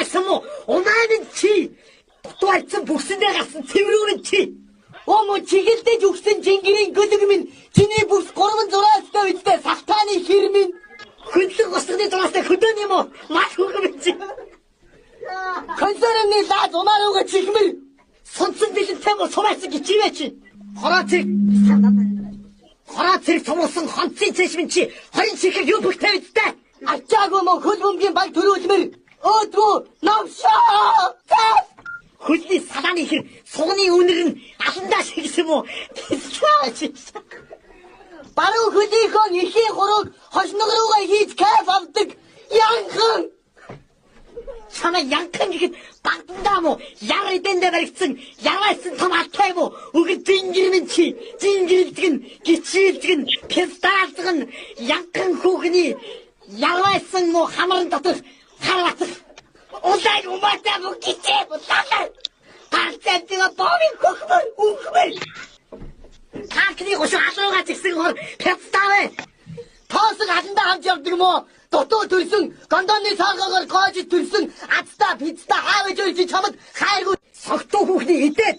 байсан мó? Унаа чи. Дуайцсан бүксэндээ гарсан цэврүүн чи. Ому чигэлдэж өгсөн жингэрийн гөлөг минь чиний бүкс 3-6-тай үедээ салтааны хэр минь хөдлөг усганы дураастай хөдөөн юм уу? Маш хөргөм чи. Консерны лаад унаарууга чихмэр. Сонсон бэлэнтэй мөр сумаасан гिचивэ чи. Хороо зэрэг цомсон хонцын цэш минь чи. Хорин чихэг юу бүхтэй үедээ. Ачаагүй мө хөл бөмбөгийн баг төрүүлмэр. Өөдгөө навшаа. Хөлний салааны хэр сугны үнэр нь аландаа шигсэн мө. Баруун хөлийнхөө ихийн хурууг хошног руугаа хийж кайф авдаг. Янхан. Чамаа янхан гэхэд багдандаа мó яр эдэндээ баригдсан яваасан том алтай мó өгөр зингэр минь чи зингэрэлдэг нь гिचилдэг нь песталдаг нь янхан хүүхний яваасан мó хамрын дотор харватах улаан умаатай мó гिचээ булаа гарцаатыга бомын хөхмөр үхмэр таакны гошоо алуугаа згсэн хор песталээ тоосог аландаа хамж явдаг мó дотоо төрсөн гондоны цаагаар гоож төрсөн азта пицта хаавж өгч чамд хайргүй согтуу хүүхний хитээ